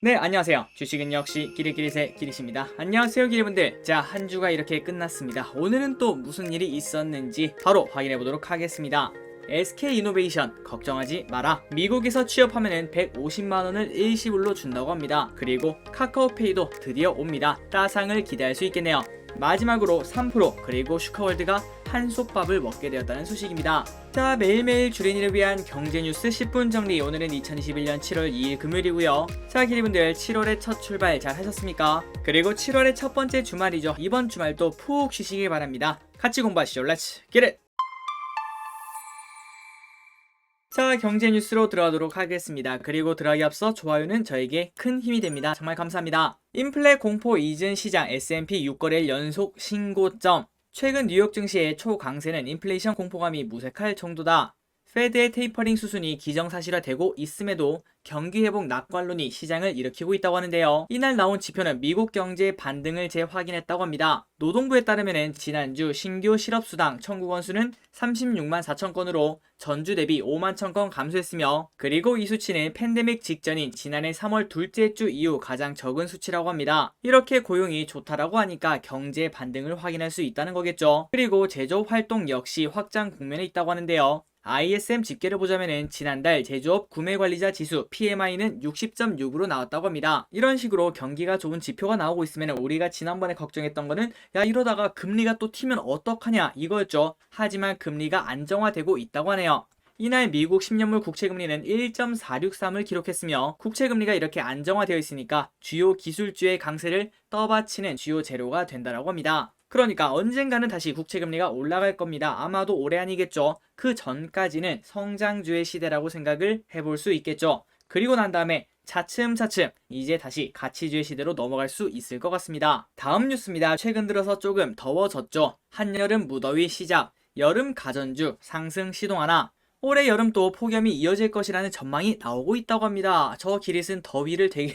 네, 안녕하세요. 주식은 역시 기리기리세 기리십니다. 안녕하세요, 기리분들. 자, 한 주가 이렇게 끝났습니다. 오늘은 또 무슨 일이 있었는지 바로 확인해 보도록 하겠습니다. SK이노베이션 걱정하지 마라. 미국에서 취업하면은 150만 원을 일시불로 준다고 합니다. 그리고 카카오페이도 드디어 옵니다. 따상을 기대할 수 있겠네요. 마지막으로 3% 그리고 슈카월드가 한솥밥을 먹게 되었다는 소식입니다. 자, 매일매일 주린이를 위한 경제뉴스 10분 정리. 오늘은 2021년 7월 2일 금요일이고요. 자, 기리분들 7월의 첫 출발 잘 하셨습니까? 그리고 7월의 첫 번째 주말이죠. 이번 주말도 푹 쉬시길 바랍니다. 같이 공부하시죠. Let's get it! 자, 경제 뉴스로 들어가도록 하겠습니다. 그리고 들어가기 앞서 좋아요는 저에게 큰 힘이 됩니다. 정말 감사합니다. 인플레 공포 이전 시장 S&P 6거래일 연속 신고점. 최근 뉴욕 증시의 초강세는 인플레이션 공포감이 무색할 정도다. 페드의 테이퍼링 수순이 기정사실화되고 있음에도 경기 회복 낙관론이 시장을 일으키고 있다고 하는데요. 이날 나온 지표는 미국 경제의 반등을 재확인했다고 합니다. 노동부에 따르면 지난주 신규 실업수당 청구 건수는 36만 4천 건으로 전주 대비 5만 1천 건 감소했으며, 그리고 이 수치는 팬데믹 직전인 지난해 3월 둘째 주 이후 가장 적은 수치라고 합니다. 이렇게 고용이 좋다라고 하니까 경제의 반등을 확인할 수 있다는 거겠죠. 그리고 제조업 활동 역시 확장 국면에 있다고 하는데요. ISM 집계를 보자면은 지난달 제조업 구매관리자 지수 PMI는 60.6으로 나왔다고 합니다. 이런 식으로 경기가 좋은 지표가 나오고 있으면 우리가 지난번에 걱정했던 거는 야, 이러다가 금리가 또 튀면 어떡하냐 이거였죠. 하지만 금리가 안정화되고 있다고 하네요. 이날 미국 10년물 국채금리는 1.463을 기록했으며, 국채금리가 이렇게 안정화되어 있으니까 주요 기술주의 강세를 떠받치는 주요 재료가 된다라고 합니다. 그러니까 언젠가는 다시 국채금리가 올라갈 겁니다. 아마도 올해 아니겠죠. 그 전까지는 성장주의 시대라고 생각을 해볼 수 있겠죠. 그리고 난 다음에 차츰차츰 이제 다시 가치주의 시대로 넘어갈 수 있을 것 같습니다. 다음 뉴스입니다. 최근 들어서 조금 더워졌죠. 한여름 무더위 시작, 여름 가전주 상승 시동하나. 올해 여름 또 폭염이 이어질 것이라는 전망이 나오고 있다고 합니다. 저 기릿은 더위를 되게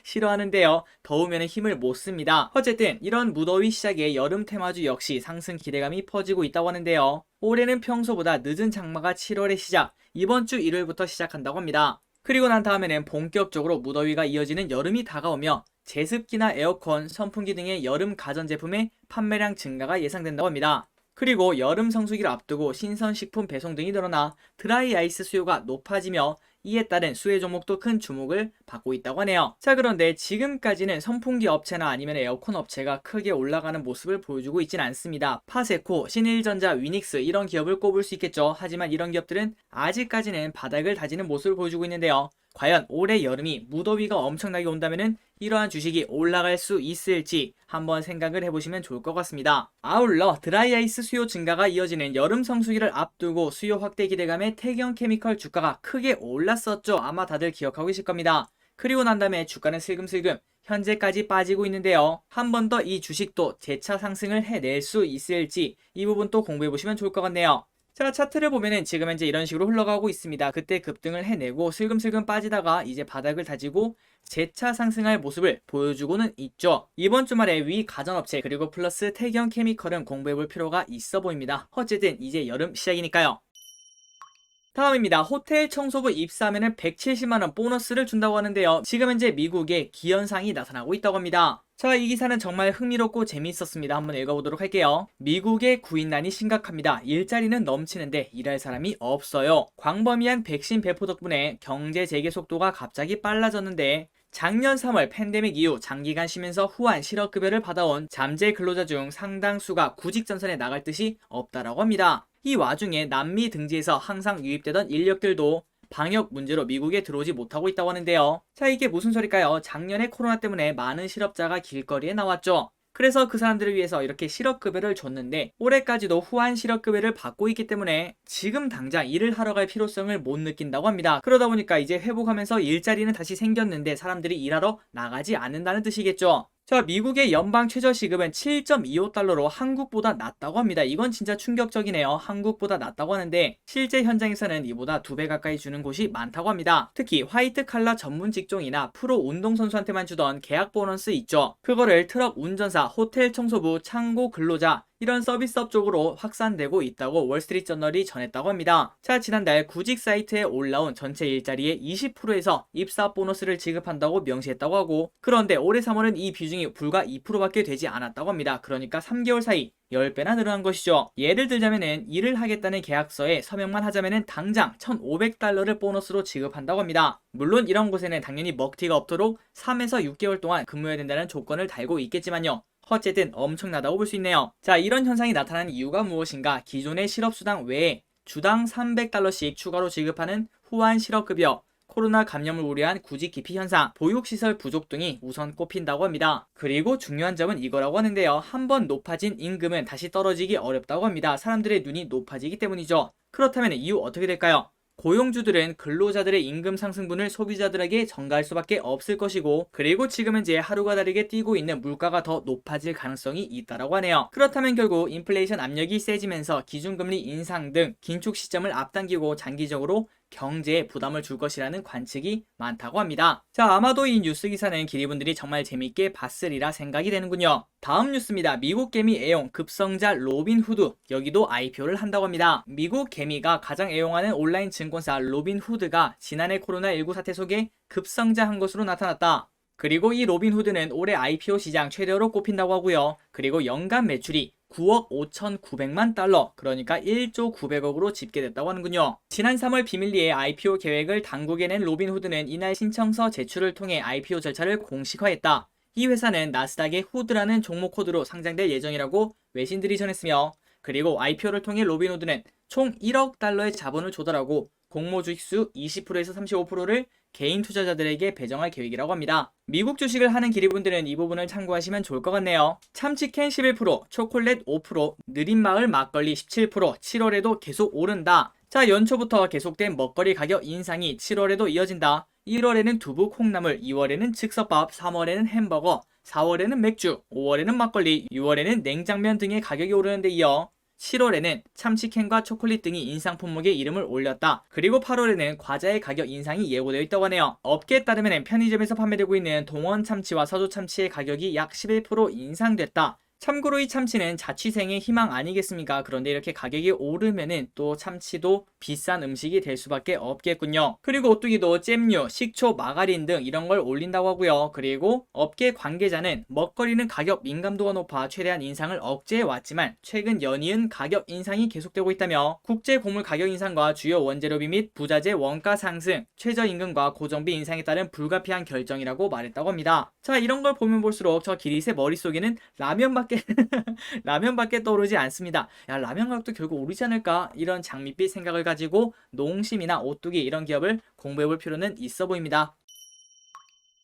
싫어하는데요. 더우면 힘을 못 씁니다. 어쨌든 이런 무더위 시작에 여름 테마주 역시 상승 기대감이 퍼지고 있다고 하는데요. 올해는 평소보다 늦은 장마가 7월에 시작, 이번 주 일요일부터 시작한다고 합니다. 그리고 난 다음에는 본격적으로 무더위가 이어지는 여름이 다가오며 제습기나 에어컨, 선풍기 등의 여름 가전제품의 판매량 증가가 예상된다고 합니다. 그리고 여름 성수기를 앞두고 신선식품 배송 등이 늘어나 드라이 아이스 수요가 높아지며 이에 따른 수혜 종목도 큰 주목을 받고 있다고 하네요. 자, 그런데 지금까지는 선풍기 업체나 아니면 에어컨 업체가 크게 올라가는 모습을 보여주고 있진 않습니다. 파세코, 신일전자, 위닉스 이런 기업을 꼽을 수 있겠죠. 하지만 이런 기업들은 아직까지는 바닥을 다지는 모습을 보여주고 있는데요. 과연 올해 여름이 무더위가 엄청나게 온다면은 이러한 주식이 올라갈 수 있을지 한번 생각을 해보시면 좋을 것 같습니다. 아울러 드라이아이스 수요 증가가 이어지는 여름 성수기를 앞두고 수요 확대 기대감에 태경케미컬 주가가 크게 올랐었죠. 아마 다들 기억하고 계실 겁니다. 그리고 난 다음에 주가는 슬금슬금 현재까지 빠지고 있는데요. 한 번 더 이 주식도 재차 상승을 해낼 수 있을지 이 부분 또 공부해보시면 좋을 것 같네요. 자, 차트를 보면은 지금 현재 이런 식으로 흘러가고 있습니다. 그때 급등을 해내고 슬금슬금 빠지다가 이제 바닥을 다지고 재차 상승할 모습을 보여주고는 있죠. 이번 주말에 위 가전업체 그리고 플러스 태경케미컬은 공부해볼 필요가 있어 보입니다. 어쨌든 이제 여름 시작이니까요. 다음입니다. 호텔 청소부 입사하면 170만원 보너스를 준다고 하는데요. 지금 현재 미국에 기현상이 나타나고 있다고 합니다. 자, 이 기사는 정말 흥미롭고 재미있었습니다. 한번 읽어보도록 할게요. 미국의 구인난이 심각합니다. 일자리는 넘치는데 일할 사람이 없어요. 광범위한 백신 배포 덕분에 경제 재개 속도가 갑자기 빨라졌는데, 작년 3월 팬데믹 이후 장기간 쉬면서 후한 실업급여를 받아온 잠재 근로자 중 상당수가 구직 전선에 나갈 뜻이 없다라고 합니다. 이 와중에 남미 등지에서 항상 유입되던 인력들도 방역 문제로 미국에 들어오지 못하고 있다고 하는데요. 자, 이게 무슨 소릴까요? 작년에 코로나 때문에 많은 실업자가 길거리에 나왔죠. 그래서 그 사람들을 위해서 이렇게 실업급여를 줬는데 올해까지도 후한 실업급여를 받고 있기 때문에 지금 당장 일을 하러 갈 필요성을 못 느낀다고 합니다. 그러다 보니까 이제 회복하면서 일자리는 다시 생겼는데 사람들이 일하러 나가지 않는다는 뜻이겠죠. 자, 미국의 연방 최저시급은 7.25달러로 한국보다 낮다고 합니다. 이건 진짜 충격적이네요. 한국보다 낮다고 하는데 실제 현장에서는 이보다 2배 가까이 주는 곳이 많다고 합니다. 특히 화이트 칼라 전문 직종이나 프로 운동선수한테만 주던 계약 보너스 있죠. 그거를 트럭 운전사, 호텔 청소부, 창고 근로자 이런 서비스업 쪽으로 확산되고 있다고 월스트리트저널이 전했다고 합니다. 자, 지난달 구직 사이트에 올라온 전체 일자리의 20%에서 입사 보너스를 지급한다고 명시했다고 하고, 그런데 올해 3월은 이 비중이 불과 2%밖에 되지 않았다고 합니다. 그러니까 3개월 사이 10배나 늘어난 것이죠. 예를 들자면은 일을 하겠다는 계약서에 서명만 하자면은 당장 1,500달러를 보너스로 지급한다고 합니다. 물론 이런 곳에는 당연히 먹튀가 없도록 3에서 6개월 동안 근무해야 된다는 조건을 달고 있겠지만요. 어쨌든 엄청나다고 볼 수 있네요. 자, 이런 현상이 나타나는 이유가 무엇인가? 기존의 실업수당 외에 주당 300달러씩 추가로 지급하는 후한 실업급여, 코로나 감염을 우려한 구직 기피 현상, 보육시설 부족 등이 우선 꼽힌다고 합니다. 그리고 중요한 점은 이거라고 하는데요. 한번 높아진 임금은 다시 떨어지기 어렵다고 합니다. 사람들의 눈이 높아지기 때문이죠. 그렇다면 이후 어떻게 될까요? 고용주들은 근로자들의 임금 상승분을 소비자들에게 전가할 수밖에 없을 것이고, 그리고 지금 현재 하루가 다르게 뛰고 있는 물가가 더 높아질 가능성이 있다라고 하네요. 그렇다면 결국 인플레이션 압력이 세지면서 기준금리 인상 등 긴축 시점을 앞당기고 장기적으로 경제에 부담을 줄 것이라는 관측이 많다고 합니다. 자, 아마도 이 뉴스 기사는 기리분들이 정말 재밌게 봤으리라 생각이 되는군요. 다음 뉴스입니다. 미국 개미 애용 급성자 로빈후드, 여기도 IPO를 한다고 합니다. 미국 개미가 가장 애용하는 온라인 증권사 로빈후드가 지난해 코로나19 사태 속에 급성장한 것으로 나타났다. 그리고 이 로빈후드는 올해 IPO 시장 최대로 꼽힌다고 하고요. 그리고 연간 매출이 9억 5,900만 달러, 그러니까 1조 900억으로 집계됐다고 하는군요. 지난 3월 비밀리에 IPO 계획을 당국에 낸 로빈후드는 이날 신청서 제출을 통해 IPO 절차를 공식화했다. 이 회사는 나스닥의 후드라는 종목 코드로 상장될 예정이라고 외신들이 전했으며, 그리고 IPO를 통해 로빈후드는 총 1억 달러의 자본을 조달하고 공모 주식수 20%에서 35%를 개인 투자자들에게 배정할 계획이라고 합니다. 미국 주식을 하는 기리분들은 이 부분을 참고하시면 좋을 것 같네요. 참치캔 11%, 초콜릿 5%, 느린마을 막걸리 17%, 7월에도 계속 오른다. 자, 연초부터 계속된 먹거리 가격 인상이 7월에도 이어진다. 1월에는 두부, 콩나물, 2월에는 즉석밥, 3월에는 햄버거, 4월에는 맥주, 5월에는 막걸리, 6월에는 냉장면 등의 가격이 오르는 데 이어 7월에는 참치캔과 초콜릿 등이 인상 품목에 이름을 올렸다. 그리고 8월에는 과자의 가격 인상이 예고되어 있다고 하네요. 업계에 따르면 편의점에서 판매되고 있는 동원 참치와 서조 참치의 가격이 약 11% 인상됐다. 참고로 이 참치는 자취생의 희망 아니겠습니까? 그런데 이렇게 가격이 오르면은 또 참치도 비싼 음식이 될 수밖에 없겠군요. 그리고 오뚜기도 잼류, 식초, 마가린 등 이런 걸 올린다고 하고요. 그리고 업계 관계자는 먹거리는 가격 민감도가 높아 최대한 인상을 억제해 왔지만 최근 연이은 가격 인상이 계속되고 있다며 국제 곡물 가격 인상과 주요 원재료비 및 부자재 원가 상승, 최저임금과 고정비 인상에 따른 불가피한 결정이라고 말했다고 합니다. 자, 이런 걸 보면 볼수록 저 기릿의 머릿속에는 라면밖에 떠오르지 않습니다. 야, 라면 가격도 결국 오르지 않을까? 이런 장밋빛 생각을 가지고 농심이나 오뚜기 이런 기업을 공부해볼 필요는 있어 보입니다.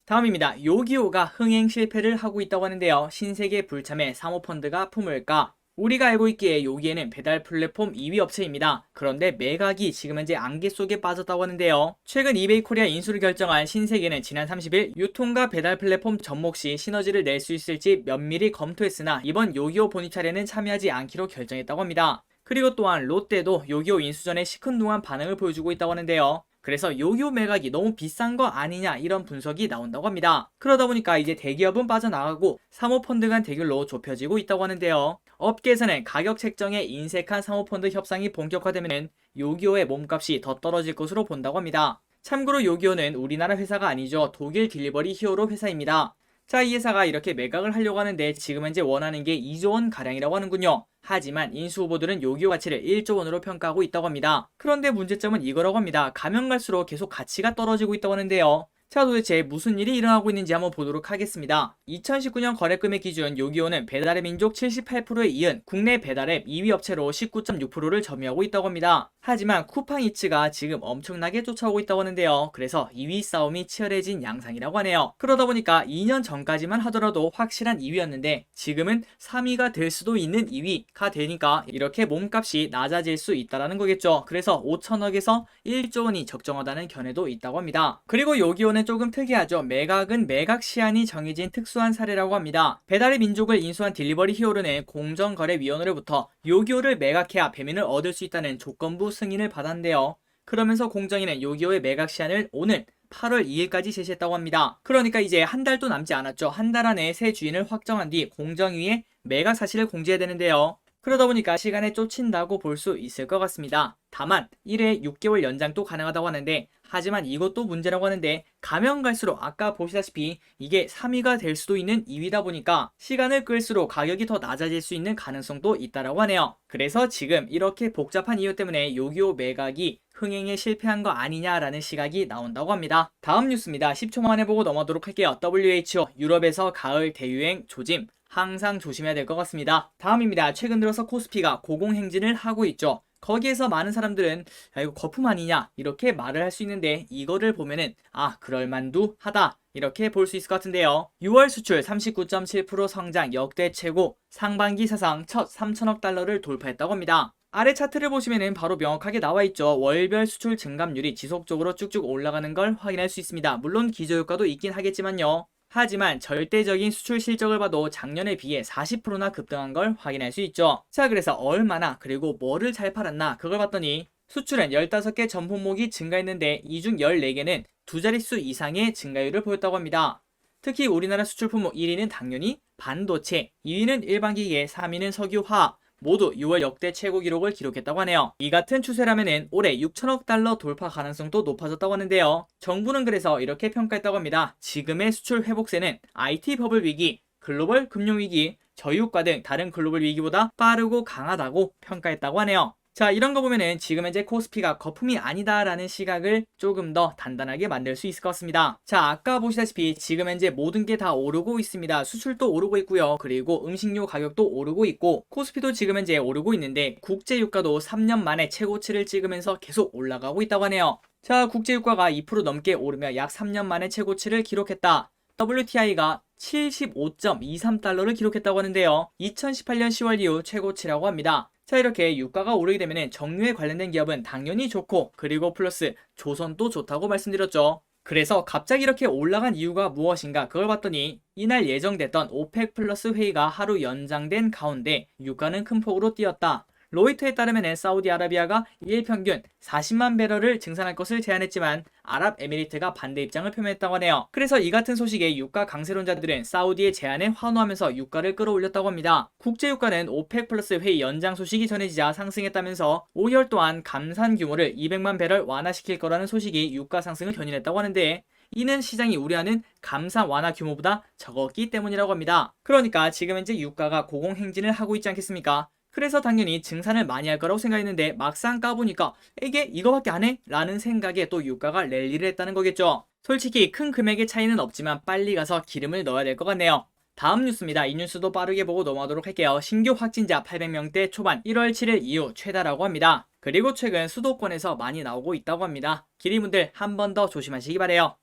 다음입니다. 요기요가 흥행 실패를 하고 있다고 하는데요. 신세계 불참에 사모펀드가 품을까? 우리가 알고 있기에 요기에는 배달 플랫폼 2위 업체입니다. 그런데 매각이 지금 현재 안개 속에 빠졌다고 하는데요. 최근 이베이 코리아 인수를 결정한 신세계는 지난 30일 유통과 배달 플랫폼 접목 시 시너지를 낼 수 있을지 면밀히 검토했으나 이번 요기요 본입 차례는 참여하지 않기로 결정했다고 합니다. 그리고 또한 롯데도 요기요 인수 전에 시큰둥한 반응을 보여주고 있다고 하는데요. 그래서 요기요 매각이 너무 비싼 거 아니냐 이런 분석이 나온다고 합니다. 그러다 보니까 이제 대기업은 빠져나가고 사모펀드 간 대결로 좁혀지고 있다고 하는데요. 업계에서는 가격 책정에 인색한 사모펀드 협상이 본격화되면 요기요의 몸값이 더 떨어질 것으로 본다고 합니다. 참고로 요기요는 우리나라 회사가 아니죠. 독일 딜리버리 히어로 회사입니다. 자, 이 회사가 이렇게 매각을 하려고 하는데 지금 현재 원하는 게 2조 원 가량이라고 하는군요. 하지만 인수 후보들은 요기요 가치를 1조 원으로 평가하고 있다고 합니다. 그런데 문제점은 이거라고 합니다. 가면 갈수록 계속 가치가 떨어지고 있다고 하는데요. 자, 도대체 무슨 일이 일어나고 있는지 한번 보도록 하겠습니다. 2019년 거래금액 기준 요기요는 배달의 민족 78%에 이은 국내 배달앱 2위 업체로 19.6%를 점유하고 있다고 합니다. 하지만 쿠팡이츠가 지금 엄청나게 쫓아오고 있다고 하는데요. 그래서 2위 싸움이 치열해진 양상이라고 하네요. 그러다 보니까 2년 전까지만 하더라도 확실한 2위였는데 지금은 3위가 될 수도 있는 2위가 되니까 이렇게 몸값이 낮아질 수 있다는 거겠죠. 그래서 5천억에서 1조 원이 적정하다는 견해도 있다고 합니다. 그리고 요기요는 조금 특이하죠. 매각은 매각 시한이 정해진 특수한 사례라고 합니다. 배달의 민족을 인수한 딜리버리 히어로는 공정거래위원회로부터 요기요를 매각해야 배민을 얻을 수 있다는 조건부 승인을 받았는데요. 그러면서 공정위는 요기요의 매각 시한을 오늘 8월 2일까지 제시했다고 합니다. 그러니까 이제 한 달도 남지 않았죠. 한 달 안에 새 주인을 확정한 뒤 공정위에 매각 사실을 공지해야 되는데요. 그러다 보니까 시간에 쫓긴다고 볼 수 있을 것 같습니다. 다만 1회 6개월 연장도 가능하다고 하는데, 하지만 이것도 문제라고 하는데, 가면 갈수록 아까 보시다시피 이게 3위가 될 수도 있는 2위다 보니까 시간을 끌수록 가격이 더 낮아질 수 있는 가능성도 있다라고 하네요. 그래서 지금 이렇게 복잡한 이유 때문에 요기요 매각이 흥행에 실패한 거 아니냐라는 시각이 나온다고 합니다. 다음 뉴스입니다. 10초 만에 보고 넘어가도록 할게요. WHO 유럽에서 가을 대유행 조짐, 항상 조심해야 될 것 같습니다. 다음입니다. 최근 들어서 코스피가 고공행진을 하고 있죠. 거기에서 많은 사람들은 야, 이거 거품 아니냐 이렇게 말을 할 수 있는데, 이거를 보면은 그럴만도 하다 이렇게 볼 수 있을 것 같은데요. 6월 수출 39.7% 성장 역대 최고, 상반기 사상 첫 3천억 달러를 돌파했다고 합니다. 아래 차트를 보시면은 바로 명확하게 나와 있죠. 월별 수출 증감률이 지속적으로 쭉쭉 올라가는 걸 확인할 수 있습니다. 물론 기저효과도 있긴 하겠지만요. 하지만 절대적인 수출 실적을 봐도 작년에 비해 40%나 급등한 걸 확인할 수 있죠. 자, 그래서 얼마나 그리고 뭐를 잘 팔았나 그걸 봤더니, 수출은 15개 전 품목이 증가했는데 이 중 14개는 두 자릿수 이상의 증가율을 보였다고 합니다. 특히 우리나라 수출 품목 1위는 당연히 반도체, 2위는 일반기계, 3위는 석유화학, 모두 6월 역대 최고 기록을 기록했다고 하네요. 이 같은 추세라면은 올해 6천억 달러 돌파 가능성도 높아졌다고 하는데요. 정부는 그래서 이렇게 평가했다고 합니다. 지금의 수출 회복세는 IT 버블 위기, 글로벌 금융 위기, 저유가 등 다른 글로벌 위기보다 빠르고 강하다고 평가했다고 하네요. 자, 이런 거 보면은 지금 현재 코스피가 거품이 아니다라는 시각을 조금 더 단단하게 만들 수 있을 것 같습니다. 자, 아까 보시다시피 지금 현재 모든 게 다 오르고 있습니다. 수출도 오르고 있고요. 그리고 음식료 가격도 오르고 있고, 코스피도 지금 현재 오르고 있는데, 국제 유가도 3년 만에 최고치를 찍으면서 계속 올라가고 있다고 하네요. 자, 국제 유가가 2% 넘게 오르며 약 3년 만에 최고치를 기록했다. WTI가 75.23달러를 기록했다고 하는데요. 2018년 10월 이후 최고치라고 합니다. 자, 이렇게 유가가 오르게 되면 정유에 관련된 기업은 당연히 좋고, 그리고 플러스 조선도 좋다고 말씀드렸죠. 그래서 갑자기 이렇게 올라간 이유가 무엇인가 그걸 봤더니, 이날 예정됐던 오펙 플러스 회의가 하루 연장된 가운데 유가는 큰 폭으로 뛰었다. 로이터에 따르면 사우디아라비아가 일 평균 40만 배럴을 증산할 것을 제안했지만 아랍에미리트가 반대 입장을 표명했다고 하네요. 그래서 이 같은 소식에 유가 강세론자들은 사우디의 제안에 환호하면서 유가를 끌어올렸다고 합니다. 국제유가는 오펙 플러스 회의 연장 소식이 전해지자 상승했다면서 5개월 동안 감산 규모를 200만 배럴 완화시킬 거라는 소식이 유가 상승을 견인했다고 하는데, 이는 시장이 우려하는 감산 완화 규모보다 적었기 때문이라고 합니다. 그러니까 지금 현재 유가가 고공행진을 하고 있지 않겠습니까? 그래서 당연히 증산을 많이 할 거라고 생각했는데, 막상 까보니까 이게 이거밖에 안 해? 라는 생각에 또 유가가 랠리를 했다는 거겠죠. 솔직히 큰 금액의 차이는 없지만 빨리 가서 기름을 넣어야 될 것 같네요. 다음 뉴스입니다. 이 뉴스도 빠르게 보고 넘어가도록 할게요. 신규 확진자 800명대 초반, 1월 7일 이후 최다라고 합니다. 그리고 최근 수도권에서 많이 나오고 있다고 합니다. 기리분들 한 번 더 조심하시기 바래요.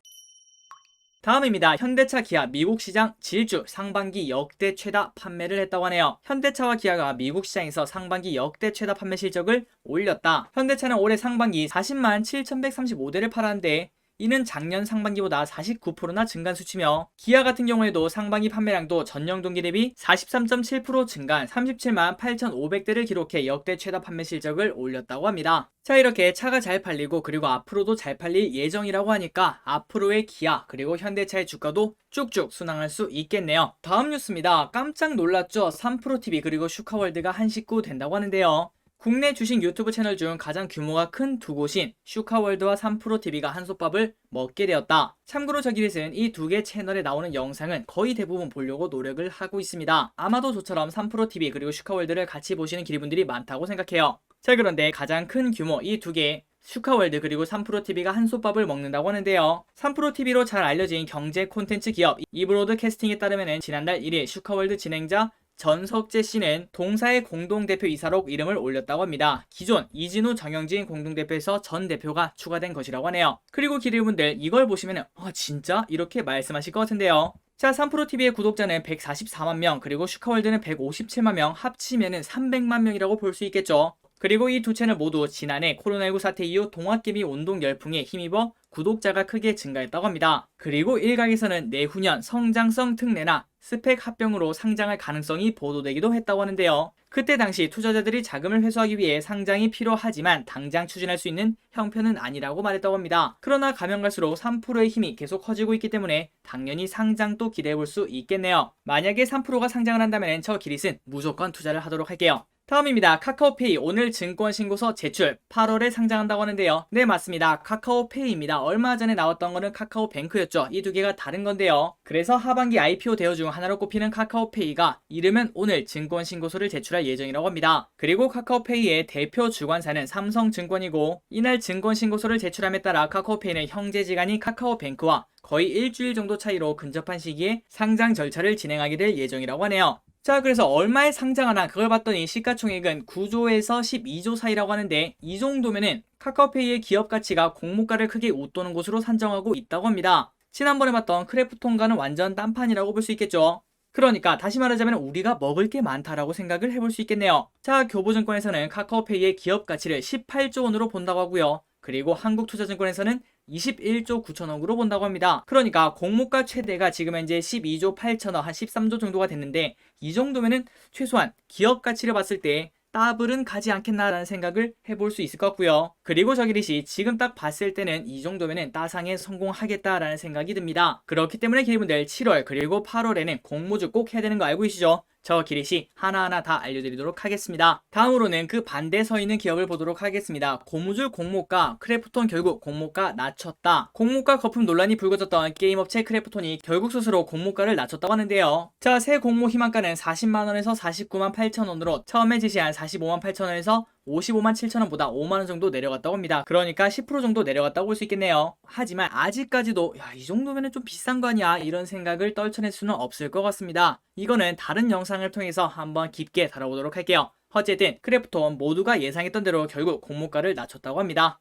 다음입니다. 현대차, 기아 미국 시장 질주, 상반기 역대 최다 판매를 했다고 하네요. 현대차와 기아가 미국 시장에서 상반기 역대 최다 판매 실적을 올렸다. 현대차는 올해 상반기 40만 7,135대를 팔았는데, 이는 작년 상반기보다 49%나 증가한 수치며, 기아 같은 경우에도 상반기 판매량도 전년 동기 대비 43.7% 증가한 37만 8,500대를 기록해 역대 최다 판매 실적을 올렸다고 합니다. 자, 이렇게 차가 잘 팔리고 그리고 앞으로도 잘 팔릴 예정이라고 하니까 앞으로의 기아 그리고 현대차의 주가도 쭉쭉 순항할 수 있겠네요. 다음 뉴스입니다. 깜짝 놀랐죠? 3프로TV 그리고 슈카월드가 한 식구 된다고 하는데요. 국내 주식 유튜브 채널 중 가장 규모가 큰 두 곳인 슈카월드와 3프로TV가 한솥밥을 먹게 되었다. 참고로 저기릿은 이 두 개 채널에 나오는 영상은 거의 대부분 보려고 노력을 하고 있습니다. 아마도 저처럼 3프로TV 그리고 슈카월드를 같이 보시는 기리분들이 많다고 생각해요. 자, 그런데 가장 큰 규모 이 두 개, 슈카월드 그리고 3프로TV가 한솥밥을 먹는다고 하는데요. 3프로TV로 잘 알려진 경제 콘텐츠 기업 이브로드캐스팅에 따르면 지난달 1일 슈카월드 진행자 전석재 씨는 동사의 공동대표이사로 이름을 올렸다고 합니다. 기존 이진우, 정영진 공동대표에서 전 대표가 추가된 것이라고 하네요. 그리고 기리분들 이걸 보시면 진짜? 이렇게 말씀하실 것 같은데요. 자, 3프로TV의 구독자는 144만 명, 그리고 슈카월드는 157만 명, 합치면은 300만 명이라고 볼 수 있겠죠. 그리고 이 두 채널 모두 지난해 코로나19 사태 이후 동학개미 운동 열풍에 힘입어 구독자가 크게 증가했다고 합니다. 그리고 일각에서는 내후년 성장성 특례나 스펙 합병으로 상장할 가능성이 보도되기도 했다고 하는데요. 그때 당시 투자자들이 자금을 회수하기 위해 상장이 필요하지만 당장 추진할 수 있는 형편은 아니라고 말했다고 합니다. 그러나 가면 갈수록 3%의 힘이 계속 커지고 있기 때문에 당연히 상장도 기대해 볼 수 있겠네요. 만약에 3%가 상장을 한다면 저 기릿은 무조건 투자를 하도록 할게요. 다음입니다. 카카오페이 오늘 증권신고서 제출 8월에 상장한다고 하는데요. 네, 맞습니다. 카카오페이입니다. 얼마 전에 나왔던 거는 카카오뱅크였죠. 이 두 개가 다른 건데요. 그래서 하반기 IPO 대우 중 하나로 꼽히는 카카오페이가 이르면 오늘 증권신고서를 제출할 예정이라고 합니다. 그리고 카카오페이의 대표 주관사는 삼성증권이고 이날 증권신고서를 제출함에 따라 카카오페이는 형제지간인 카카오뱅크와 거의 일주일 정도 차이로 근접한 시기에 상장 절차를 진행하게 될 예정이라고 하네요. 자, 그래서 얼마에 상장하나 그걸 봤더니 시가총액은 9조에서 12조 사이라고 하는데 이 정도면은 카카오페이의 기업 가치가 공모가를 크게 웃도는 곳으로 산정하고 있다고 합니다. 지난번에 봤던 크래프톤과는 완전 딴판이라고 볼 수 있겠죠. 그러니까 다시 말하자면 우리가 먹을 게 많다라고 생각을 해볼 수 있겠네요. 자, 교보증권에서는 카카오페이의 기업 가치를 18조 원으로 본다고 하고요. 그리고 한국투자증권에서는 21조 9천억으로 본다고 합니다. 그러니까 공모가 최대가 지금 현재 12조 8천억, 한 13조 정도가 됐는데 이 정도면은 최소한 기업 가치를 봤을 때 더블은 가지 않겠나라는 생각을 해볼 수 있을 것 같고요. 그리고 저기리시 지금 딱 봤을 때는 이 정도면은 따상에 성공하겠다라는 생각이 듭니다. 그렇기 때문에 기리분들 7월 그리고 8월에는 공모주 꼭 해야 되는 거 알고 계시죠? 저 기리시 하나하나 다 알려드리도록 하겠습니다. 다음으로는 그 반대에 서 있는 기업을 보도록 하겠습니다. 고무줄 공모가 크래프톤 결국 공모가 낮췄다. 공모가 거품 논란이 불거졌던 게임업체 크래프톤이 결국 스스로 공모가를 낮췄다고 하는데요. 자, 새 공모 희망가는 40만원에서 49만 8천원으로 처음에 제시한 45만 8천원에서 55만 7천원보다 5만원 정도 내려갔다고 합니다. 그러니까 10% 정도 내려갔다고 볼 수 있겠네요. 하지만 아직까지도 이 정도면 좀 비싼 거 아니야 이런 생각을 떨쳐낼 수는 없을 것 같습니다. 이거는 다른 영상을 통해서 한번 깊게 다뤄보도록 할게요. 어쨌든 크래프톤 모두가 예상했던 대로 결국 공모가를 낮췄다고 합니다.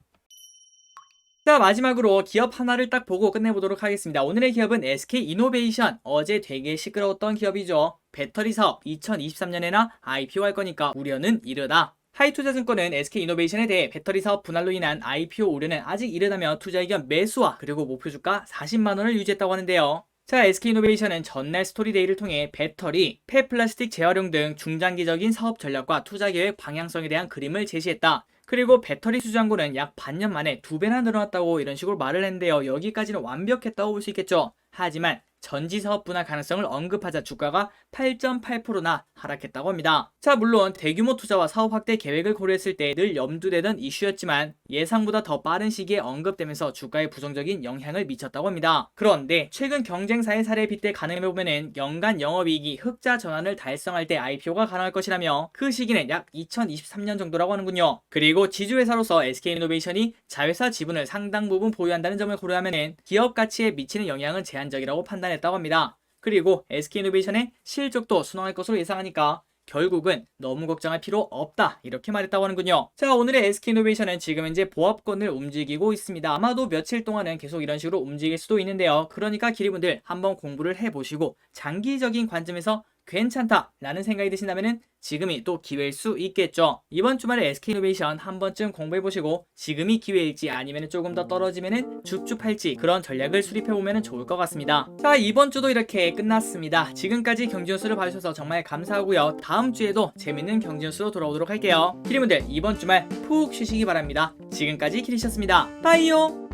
자, 마지막으로 기업 하나를 딱 보고 끝내보도록 하겠습니다. 오늘의 기업은 SK이노베이션. 어제 되게 시끄러웠던 기업이죠. 배터리 사업 2023년에나 IPO 할 거니까 우려는 이르다. 하이투자증권은 SK이노베이션에 대해 배터리 사업 분할로 인한 IPO 우려는 아직 이르다며 투자 의견 매수와 그리고 목표 주가 40만원을 유지했다고 하는데요. 자, SK이노베이션은 전날 스토리데이를 통해 배터리, 폐플라스틱 재활용 등 중장기적인 사업 전략과 투자 계획 방향성에 대한 그림을 제시했다. 그리고 배터리 수주잔고는 약 반년 만에 2배나 늘어났다고 이런 식으로 말을 했는데요. 여기까지는 완벽했다고 볼 수 있겠죠. 하지만 전지 사업 분할 가능성을 언급하자 주가가 8.8%나 하락했다고 합니다. 자, 물론 대규모 투자와 사업 확대 계획을 고려했을 때 늘 염두되던 이슈였지만 예상보다 더 빠른 시기에 언급되면서 주가에 부정적인 영향을 미쳤다고 합니다. 그런데 최근 경쟁사의 사례에 빗대 가늠해보면 연간 영업이익이 흑자 전환을 달성할 때 IPO가 가능할 것이라며 그 시기는 약 2023년 정도라고 하는군요. 그리고 지주회사로서 SK이노베이션이 자회사 지분을 상당 부분 보유한다는 점을 고려하면 기업 가치에 미치는 영향은 제한적이라고 판단했다고 합니다. 그리고 SK이노베이션의 실적도 순항할 것으로 예상하니까 결국은 너무 걱정할 필요 없다 이렇게 말했다고 하는군요. 자, 오늘의 SK이노베이션은 지금 현재 보합권을 움직이고 있습니다. 아마도 며칠 동안은 계속 이런 식으로 움직일 수도 있는데요. 그러니까 기리분들 한번 공부를 해보시고 장기적인 관점에서 괜찮다 라는 생각이 드신다면 지금이 또 기회일 수 있겠죠. 이번 주말에 SK이노베이션 한 번쯤 공부해보시고 지금이 기회일지 아니면 조금 더 떨어지면 줍줍할지 그런 전략을 수립해보면 좋을 것 같습니다. 자, 이번 주도 이렇게 끝났습니다. 지금까지 경제뉴스를 봐주셔서 정말 감사하고요. 다음 주에도 재밌는 경제뉴스로 돌아오도록 할게요. 기리분들 이번 주말 푹 쉬시기 바랍니다. 지금까지 기리셨습니다. 빠이요.